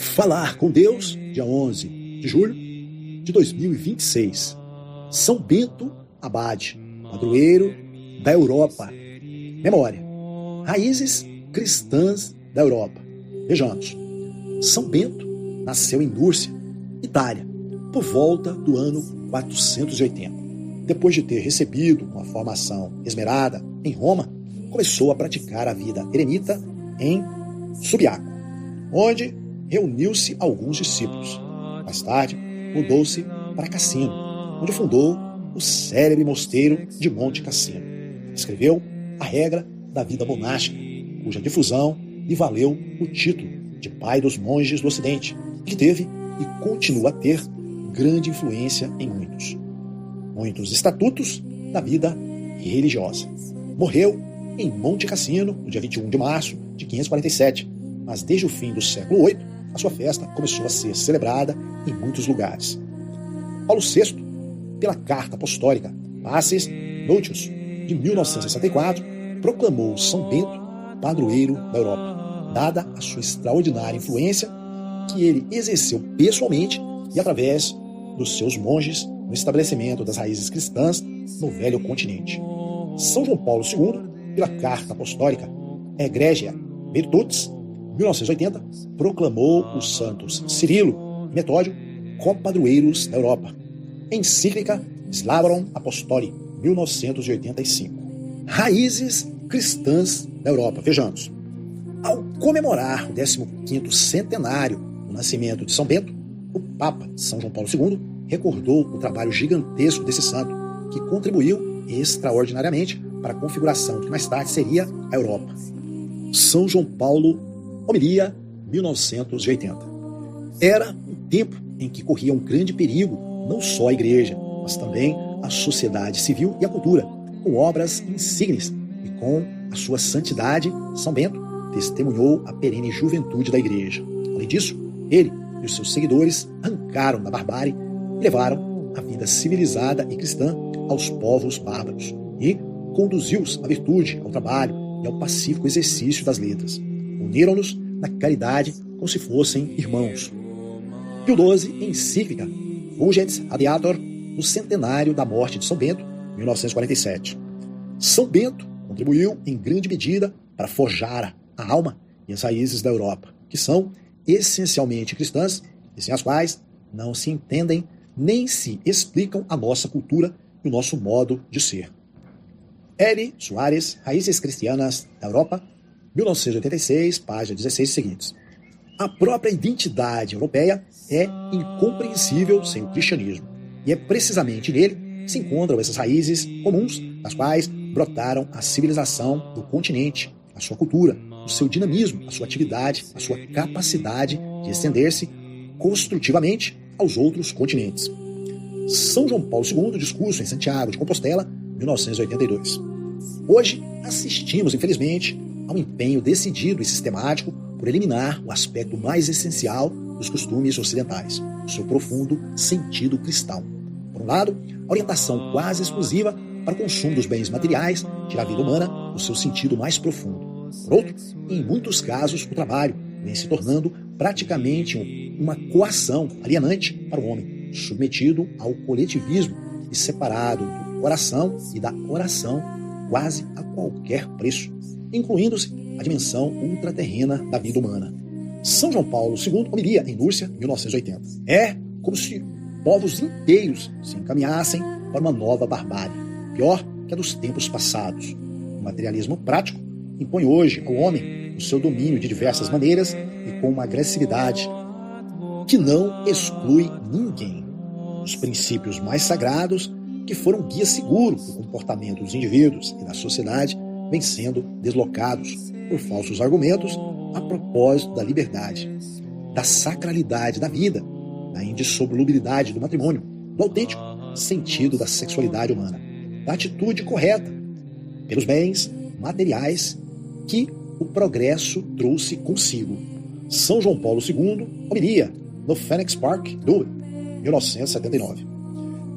Falar com Deus, dia 11 de julho de 2026. São Bento Abade, padroeiro da Europa. Memória. Raízes cristãs da Europa. Vejamos. São Bento nasceu em Núrcia, Itália, por volta do ano 480. Depois de ter recebido uma formação esmerada em Roma, começou a praticar a vida eremita em Subiaco, onde reuniu-se alguns discípulos. Mais tarde, mudou-se para Cassino, onde fundou o célebre mosteiro de Monte Cassino. Escreveu a regra da vida monástica, cuja difusão lhe valeu o título de pai dos monges do Ocidente, que teve e continua a ter grande influência em muitos estatutos da vida religiosa. Morreu em Monte Cassino, no dia 21 de março de 547, mas desde o fim do século VIII, a sua festa começou a ser celebrada em muitos lugares. Paulo VI, pela Carta Apostólica Passis Notius, de 1964, proclamou São Bento padroeiro da Europa, dada a sua extraordinária influência que ele exerceu pessoalmente e através dos seus monges no estabelecimento das raízes cristãs no velho continente. São João Paulo II, pela Carta Apostólica Egregia Virtutis, 1980, proclamou os santos Cirilo e Metódio como padroeiros da Europa. Encíclica Slavron Apostoli, 1985. Raízes cristãs da Europa. Vejamos. Ao comemorar o 15º centenário do nascimento de São Bento, o Papa São João Paulo II recordou o trabalho gigantesco desse santo, que contribuiu extraordinariamente para a configuração do que mais tarde seria a Europa. São João Paulo, homilia, 1980. Era um tempo em que corria um grande perigo, não só a igreja, mas também a sociedade civil e a cultura, com obras insígnes e com a sua santidade. São Bento testemunhou a perene juventude da igreja. Além disso, ele e os seus seguidores arrancaram da barbárie e levaram a vida civilizada e cristã aos povos bárbaros e conduziu-os à virtude, ao trabalho e ao pacífico exercício das letras. Uniram-nos na caridade como se fossem irmãos. Pio XII, encíclica Fulgens Radiator, no centenário da morte de São Bento, 1947. São Bento contribuiu em grande medida para forjar a alma e as raízes da Europa, que são essencialmente cristãs e sem as quais não se entendem nem se explicam a nossa cultura e o nosso modo de ser. L. Soares, Raízes Cristianas da Europa, 1986, página 16 e seguintes. A própria identidade europeia é incompreensível sem o cristianismo, e é precisamente nele que se encontram essas raízes comuns, das quais brotaram a civilização do continente, a sua cultura, o seu dinamismo, a sua atividade, a sua capacidade de estender-se construtivamente aos outros continentes. São João Paulo II, discurso em Santiago de Compostela, 1982. Hoje assistimos, infelizmente, a um empenho decidido e sistemático por eliminar o aspecto mais essencial dos costumes ocidentais, o seu profundo sentido cristão. Por um lado, a orientação quase exclusiva para o consumo dos bens materiais tira a vida humana do seu sentido mais profundo. Por outro, em muitos casos, o trabalho vem se tornando praticamente uma coação alienante para o homem, submetido ao coletivismo e separado do coração e da oração quase a qualquer preço, incluindo-se a dimensão ultraterrena da vida humana. São João Paulo II, homilia em Núrcia, 1980. É como se povos inteiros se encaminhassem para uma nova barbárie, pior que a dos tempos passados. O materialismo prático impõe hoje ao homem o seu domínio de diversas maneiras e com uma agressividade que não exclui ninguém. Os princípios mais sagrados, que foram guia seguro do comportamento dos indivíduos e da sociedade, vêm sendo deslocados por falsos argumentos a propósito da liberdade, da sacralidade da vida, da indissolubilidade do matrimônio, do autêntico sentido da sexualidade humana, da atitude correta pelos bens materiais que o progresso trouxe consigo. São João Paulo II, homilia no Phoenix Park, Dublin, 1979.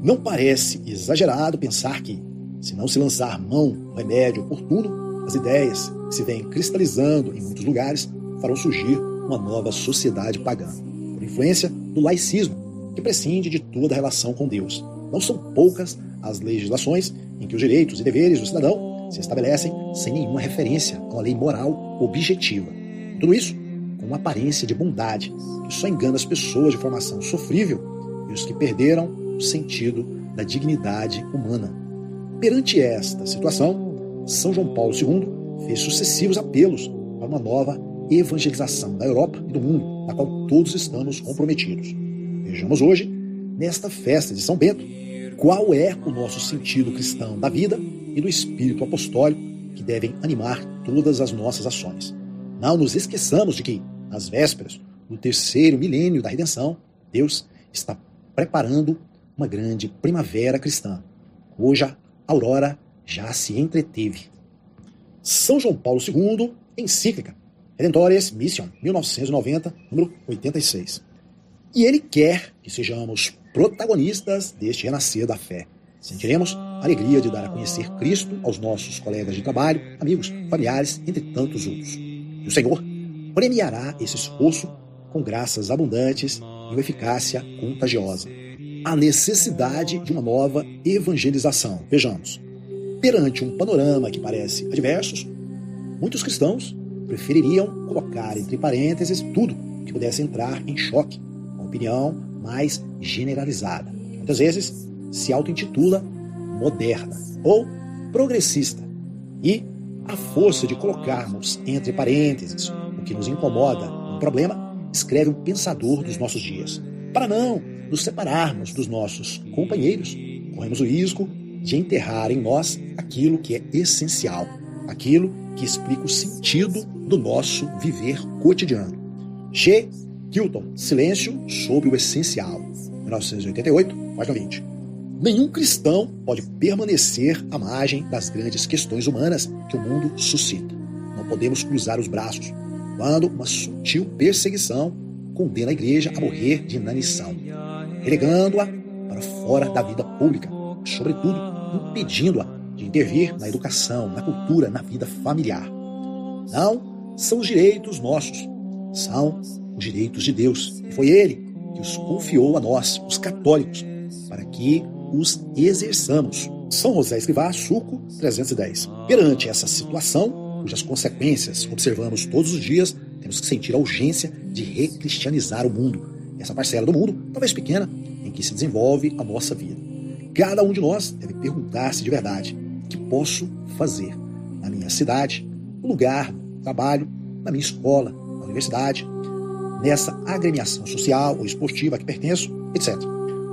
Não parece exagerado pensar que, se não se lançar mão do remédio oportuno, as ideias que se vêm cristalizando em muitos lugares farão surgir uma nova sociedade pagã, por influência do laicismo, que prescinde de toda relação com Deus. Não são poucas as legislações em que os direitos e deveres do cidadão se estabelecem sem nenhuma referência a uma lei moral objetiva. Tudo isso com uma aparência de bondade que só engana as pessoas de formação sofrível e os que perderam o sentido da dignidade humana. Perante esta situação, São João Paulo II fez sucessivos apelos para uma nova evangelização da Europa e do mundo, na qual todos estamos comprometidos. Vejamos hoje, nesta festa de São Bento, qual é o nosso sentido cristão da vida e do espírito apostólico que devem animar todas as nossas ações. Não nos esqueçamos de que, às vésperas do terceiro milênio da redenção, Deus está preparando uma grande primavera cristã, cuja aurora já se entreteve. São João Paulo II, encíclica Redemptoris Mission, 1990, número 86. E ele quer que sejamos protagonistas deste renascer da fé. Sentiremos a alegria de dar a conhecer Cristo aos nossos colegas de trabalho, amigos, familiares, entre tantos outros. E o Senhor premiará esse esforço com graças abundantes e uma eficácia contagiosa. A necessidade de uma nova evangelização. Vejamos, perante um panorama que parece adverso, muitos cristãos prefeririam colocar entre parênteses tudo que pudesse entrar em choque, uma opinião mais generalizada. Muitas vezes se auto-intitula moderna ou progressista. E, à força de colocarmos entre parênteses o que nos incomoda, um problema, escreve um pensador dos nossos dias. Para não nos separarmos dos nossos companheiros, corremos o risco de enterrar em nós aquilo que é essencial, aquilo que explica o sentido do nosso viver cotidiano. G. Kilton, Silêncio sobre o Essencial, 1988, página 20. Nenhum cristão pode permanecer à margem das grandes questões humanas que o mundo suscita. Não podemos cruzar os braços quando uma sutil perseguição condena a igreja a morrer de inanição, relegando-a para fora da vida pública, e, sobretudo, impedindo-a de intervir na educação, na cultura, na vida familiar. Não são os direitos nossos, são os direitos de Deus. E foi Ele que os confiou a nós, os católicos, para que os exerçamos. São José Escrivá, Suco 310. Perante essa situação, cujas consequências observamos todos os dias, temos que sentir a urgência de recristianizar o mundo, essa parcela do mundo, talvez pequena, em que se desenvolve a nossa vida. Cada um de nós deve perguntar-se de verdade: o que posso fazer na minha cidade, no lugar do trabalho, na minha escola, na universidade, nessa agremiação social ou esportiva a que pertenço, etc.,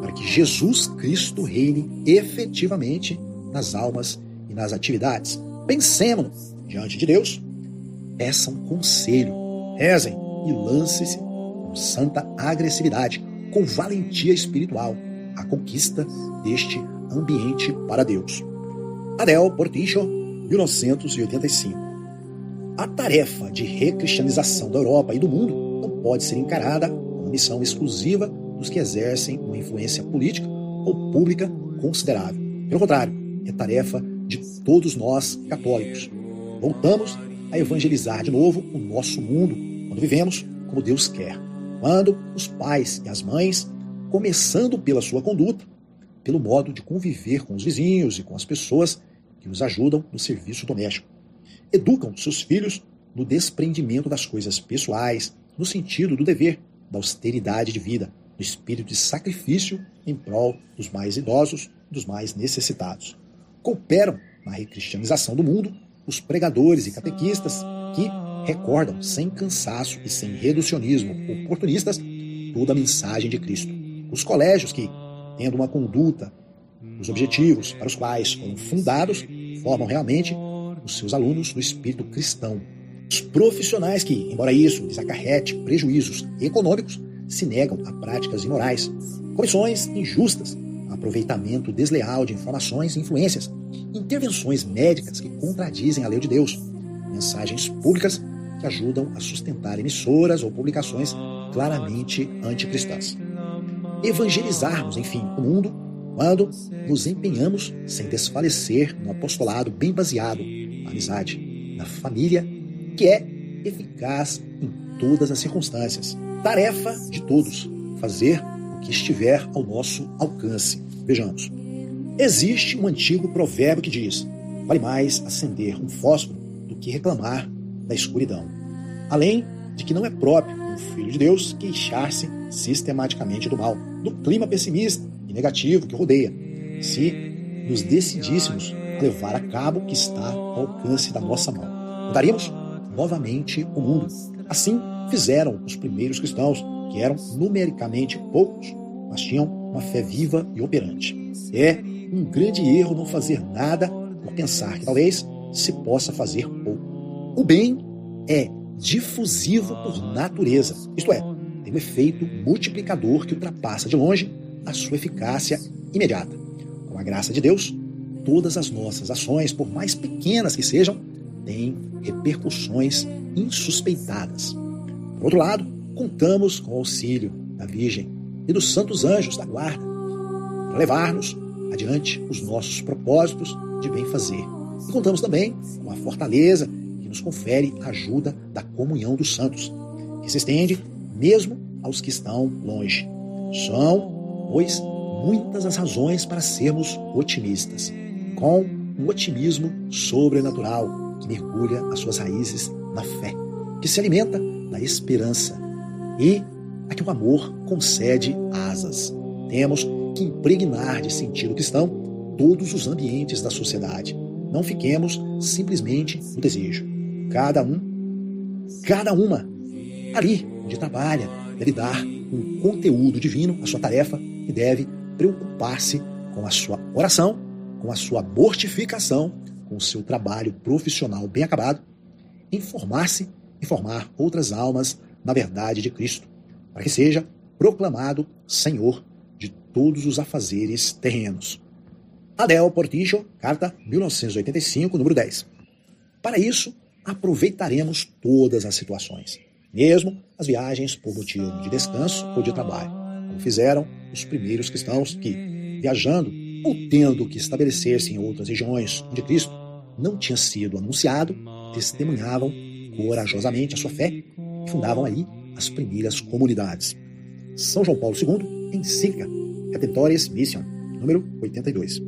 para que Jesus Cristo reine efetivamente nas almas e nas atividades. Pensemos diante de Deus, peçam conselho, rezem e lancem-se com santa agressividade, com valentia espiritual, a conquista deste ambiente para Deus. Adel Portillo, 1985. A tarefa de recristianização da Europa e do mundo não pode ser encarada como uma missão exclusiva dos que exercem uma influência política ou pública considerável. Pelo contrário, é tarefa de todos nós católicos. Voltamos a evangelizar de novo o nosso mundo quando vivemos como Deus quer. Quando os pais e as mães, começando pela sua conduta, pelo modo de conviver com os vizinhos e com as pessoas que os ajudam no serviço doméstico, educam seus filhos no desprendimento das coisas pessoais, no sentido do dever, da austeridade de vida, do espírito de sacrifício em prol dos mais idosos e dos mais necessitados. Cooperam na recristianização do mundo os pregadores e catequistas que recordam sem cansaço e sem reducionismo oportunistas toda a mensagem de Cristo. Os colégios que, tendo uma conduta, os objetivos para os quais foram fundados, formam realmente os seus alunos no espírito cristão. Os profissionais que, embora isso lhes acarrete prejuízos econômicos, se negam a práticas imorais, comissões injustas, aproveitamento desleal de informações e influências, intervenções médicas que contradizem a lei de Deus, mensagens públicas que ajudam a sustentar emissoras ou publicações claramente anticristãs. Evangelizarmos, enfim, o mundo quando nos empenhamos sem desfalecer no apostolado bem baseado na amizade, na família, que é eficaz em todas as circunstâncias. Tarefa de todos, fazer o que estiver ao nosso alcance. Vejamos. Existe um antigo provérbio que diz: vale mais acender um fósforo do que reclamar da escuridão. Além de que não é próprio um filho de Deus queixar-se sistematicamente do mal, do clima pessimista e negativo que o rodeia, se nos decidíssemos a levar a cabo o que está ao alcance da nossa mão. Mudaríamos novamente o mundo. Assim fizeram os primeiros cristãos, que eram numericamente poucos, mas tinham uma fé viva e operante. É um grande erro não fazer nada por pensar que talvez se possa fazer pouco. O bem é difusivo por natureza, isto é, tem um efeito multiplicador que ultrapassa de longe a sua eficácia imediata. Com a graça de Deus, todas as nossas ações, por mais pequenas que sejam, têm repercussões insuspeitadas. Por outro lado, contamos com o auxílio da Virgem e dos santos anjos da guarda para levar-nos adiante os nossos propósitos de bem fazer. E contamos também com a fortaleza que nos confere a ajuda da comunhão dos santos, que se estende mesmo aos que estão longe. São, pois, muitas as razões para sermos otimistas, com um otimismo sobrenatural que mergulha as suas raízes na fé, que se alimenta da esperança e a que o amor concede asas. Temos que impregnar de sentido cristão todos os ambientes da sociedade. Não fiquemos simplesmente no desejo. Cada uma, ali onde trabalha, deve dar um conteúdo divino à sua tarefa e deve preocupar-se com a sua oração, com a sua mortificação, com o seu trabalho profissional bem acabado, em formar-se e formar outras almas na verdade de Cristo, para que seja proclamado Senhor de todos os afazeres terrenos. Adele Portillo, carta 1985, número 10. Para isso, aproveitaremos todas as situações, mesmo as viagens por motivo de descanso ou de trabalho, como fizeram os primeiros cristãos que, viajando ou tendo que estabelecer-se em outras regiões onde Cristo não tinha sido anunciado, testemunhavam corajosamente a sua fé e fundavam ali as primeiras comunidades. São João Paulo II, encíclica Redemptoris Mission, número 82.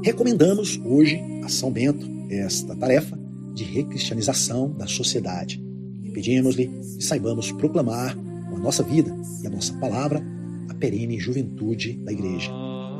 Recomendamos hoje a São Bento esta tarefa de recristianização da sociedade. E pedimos-lhe que saibamos proclamar com a nossa vida e a nossa palavra a perene juventude da Igreja.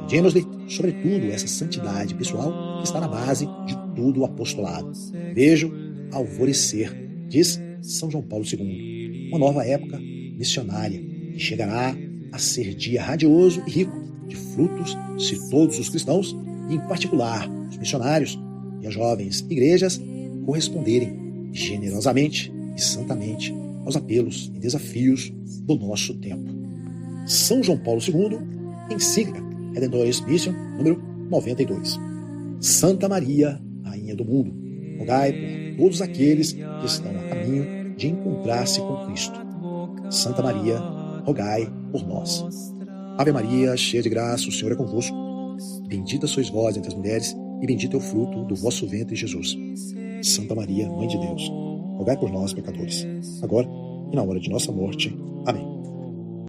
Pedimos-lhe, sobretudo, essa santidade pessoal que está na base de todo o apostolado. Vejo alvorecer, diz São João Paulo II, uma nova época missionária que chegará a ser dia radioso e rico de frutos se todos os cristãos, e em particular os missionários e as jovens igrejas, corresponderem generosamente e santamente aos apelos e desafios do nosso tempo. São João Paulo II, encíclica Redemptoris Mission, número 92. Santa Maria, Rainha do Mundo, rogai por todos aqueles que estão a caminho de encontrar-se com Cristo. Santa Maria, rogai por nós. Ave Maria, cheia de graça, o Senhor é convosco. Bendita sois vós entre as mulheres, e bendito é o fruto do vosso ventre, Jesus. Santa Maria, Mãe de Deus, rogai por nós, pecadores, agora e na hora de nossa morte. Amém.